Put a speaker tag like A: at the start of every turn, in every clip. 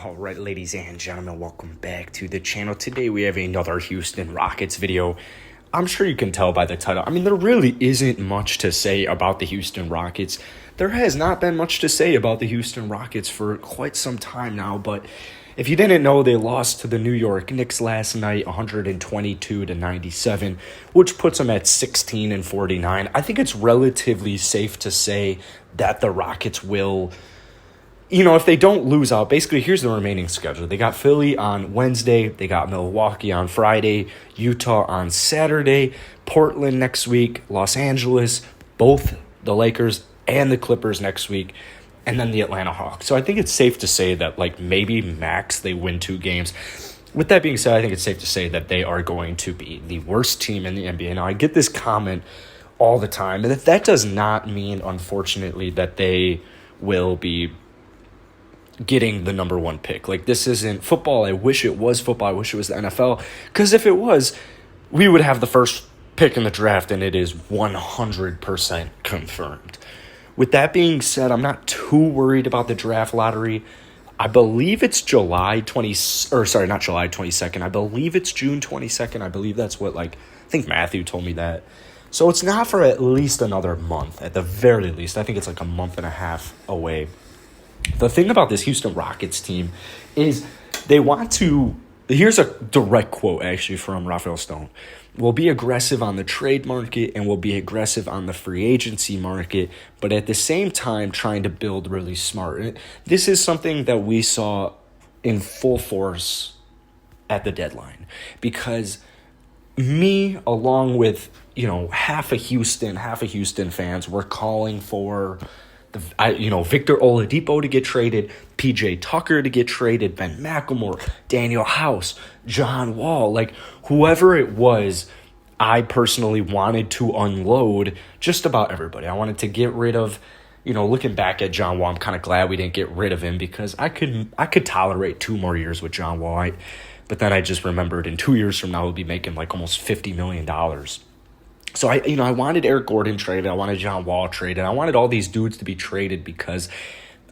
A: All right, ladies and gentlemen, welcome back to the channel. Today we have another Houston Rockets video. I'm sure you can tell by the title. I mean, there really isn't much to say about the Houston Rockets. There has not been much to say about the Houston Rockets for quite some time now, but if you didn't know, they lost to the New York Knicks last night, 122-97, which puts them at 16-49. I think it's relatively safe to say that the Rockets will, if they don't lose out, basically here's the remaining schedule. They got Philly on Wednesday, they got Milwaukee on Friday, Utah on Saturday, Portland next week, Los Angeles, both the Lakers and the Clippers next week, and then the Atlanta Hawks. So I think it's safe to say that maybe max they win 2 games. With that being said, I think it's safe to say that they are going to be the worst team in the NBA. Now, I get this comment all the time, and that does not mean, unfortunately, that they will be getting the number 1 pick. This isn't football. I wish it was football. I wish it was the NFL. Because if it was, we would have the first pick in the draft, and it is 100% confirmed. With that being said, I'm not too worried about the draft lottery. I believe it's July 22nd. I believe it's June 22nd. I believe that's what, I think Matthew told me that. So it's not for at least another month, at the very least. I think it's a month and a half away. The thing about this Houston Rockets team is they want to, here's a direct quote actually from Rafael Stone, "We'll be aggressive on the trade market and we'll be aggressive on the free agency market, but at the same time trying to build really smart." And this is something that we saw in full force at the deadline, because me, along with, half of Houston fans were calling for Victor Oladipo to get traded, PJ Tucker to get traded, Ben McLemore, Daniel House, John Wall, whoever it was. I personally wanted to unload just about everybody. I wanted to get rid of, looking back at John Wall, I'm kind of glad we didn't get rid of him, because I could tolerate 2 more years with John Wall. But then I just remembered in 2 years from now we'll be making almost $50 million. So I wanted Eric Gordon traded, I wanted John Wall traded, I wanted all these dudes to be traded, because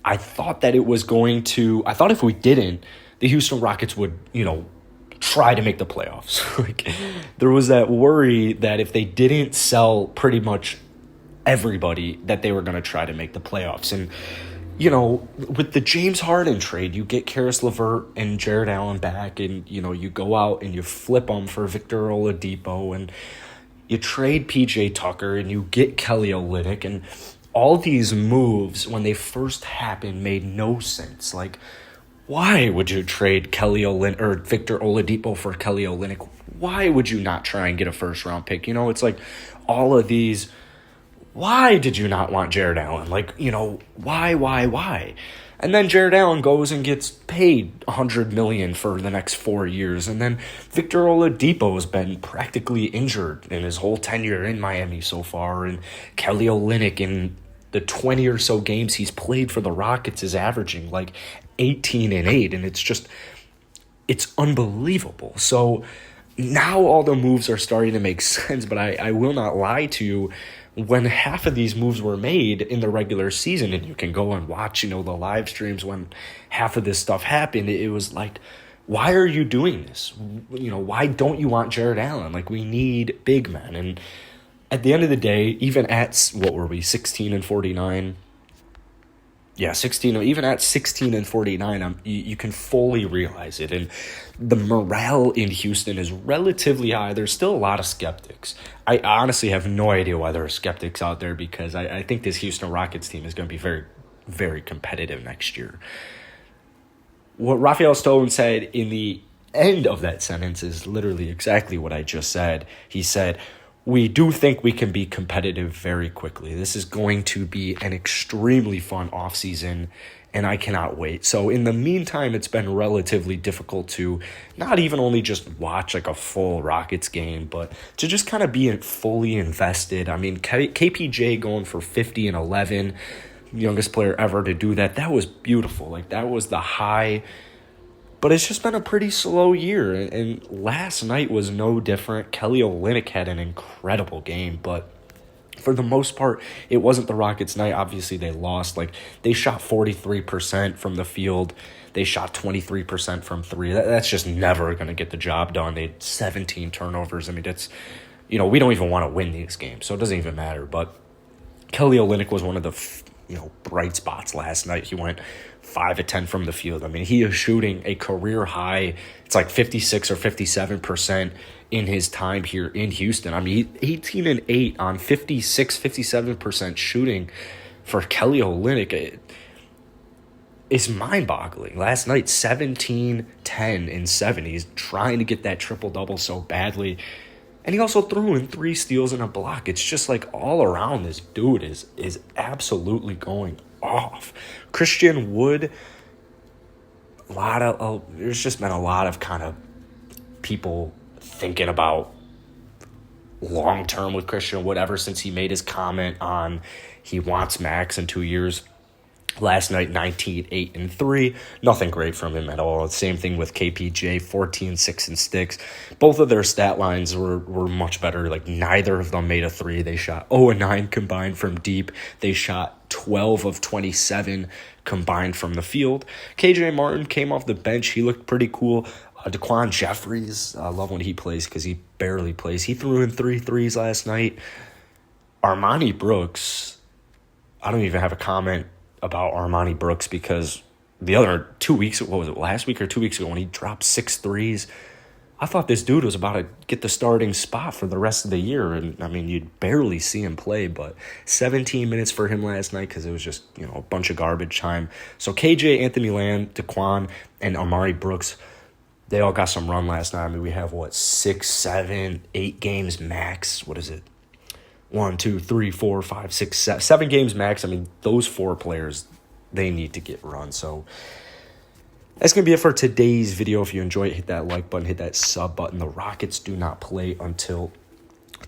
A: I thought that it was going to, I thought if we didn't, the Houston Rockets would, try to make the playoffs. There was that worry that if they didn't sell pretty much everybody, that they were going to try to make the playoffs. And, with the James Harden trade, you get Karis LeVert and Jared Allen back, and, you go out and you flip them for Victor Oladipo, and you trade PJ Tucker, and you get Kelly Olynyk, and all these moves, when they first happened, made no sense. Why would you trade Victor Oladipo for Kelly Olynyk? Why would you not try and get a first-round pick? It's all of these. Why did you not want Jared Allen? Why? And then Jared Allen goes and gets paid $100 million for the next 4 years. And then Victor Oladipo has been practically injured in his whole tenure in Miami so far. And Kelly Olynyk, in the 20 or so games he's played for the Rockets, is averaging 18-8. And it's unbelievable. So now all the moves are starting to make sense. But I will not lie to you. When half of these moves were made in the regular season, and you can go and watch, the live streams when half of this stuff happened, it was why are you doing this? Why don't you want Jared Allen? We need big men. And at the end of the day, even at, what were we, 16-49? Yeah, 16. Even at 16-49, you can fully realize it. And the morale in Houston is relatively high. There's still a lot of skeptics. I honestly have no idea why there are skeptics out there, because I think this Houston Rockets team is going to be very, very competitive next year. What Rafael Stone said in the end of that sentence is literally exactly what I just said. He said, "We do think we can be competitive very quickly. This is going to be an extremely fun offseason, and I cannot wait." So in the meantime, it's been relatively difficult to not even only just watch a full Rockets game, but to just kind of be fully invested. I mean, KPJ going for 50 and 11, youngest player ever to do that. That was beautiful. That was the high. But it's just been a pretty slow year, and last night was no different. Kelly Olynyk had an incredible game, but for the most part, it wasn't the Rockets' night. Obviously, they lost. They shot 43% from the field. They shot 23% from three. That's just never going to get the job done. They had 17 turnovers. I mean, it's, we don't even want to win these games, so it doesn't even matter. But Kelly Olynyk was one of the, bright spots last night. He went 5 of 10 from the field. I mean, he is shooting a career high. It's like 56 or 57% in his time here in Houston. I mean, 18 and 8 on 56, 57% shooting for Kelly Olynyk. It's mind-boggling. Last night, 17, 10, and 7. He's trying to get that triple-double so badly. And he also threw in 3 steals and a block. It's just like all around this dude is absolutely going off. Christian Wood, there's just been a lot of kind of people thinking about long-term with Christian Wood ever since he made his comment on he wants max in 2 years. Last night, 19, 8, and 3. Nothing great from him at all. Same thing with KPJ, 14, 6, and 6. Both of their stat lines were much better. Like, neither of them made a 3. They shot 0 and 9 combined from deep. They shot 12 of 27 combined from the field. KJ Martin came off the bench. He looked pretty cool. Daquan Jeffries, I love when he plays because he barely plays. He threw in 3 threes last night. Armani Brooks, I don't even have a comment about Armani Brooks because the other 2 weeks, what was it, last week or 2 weeks ago when he dropped 6 threes, I thought this dude was about to get the starting spot for the rest of the year. And, I mean, you'd barely see him play, but 17 minutes for him last night because it was just, a bunch of garbage time. So KJ, Anthony Lamb, Daquan, and Amari Brooks, they all got some run last night. I mean, we have, 6, 7, 8 games max. What is it? 1, 2, 3, 4, 5, 6, 7 games max. I mean, those 4 players, they need to get run. So that's going to be it for today's video. If you enjoy it, hit that like button, hit that sub button. The Rockets do not play until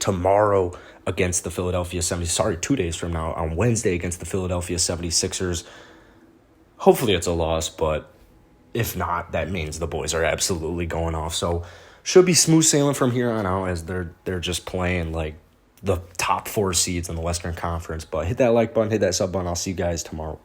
A: tomorrow against the Philadelphia 76ers. Sorry, 2 days from now on Wednesday against the Philadelphia 76ers. Hopefully it's a loss, but if not, that means the boys are absolutely going off. So should be smooth sailing from here on out as they're just playing like the top 4 seeds in the Western Conference. But hit that like button, hit that sub button. I'll see you guys tomorrow.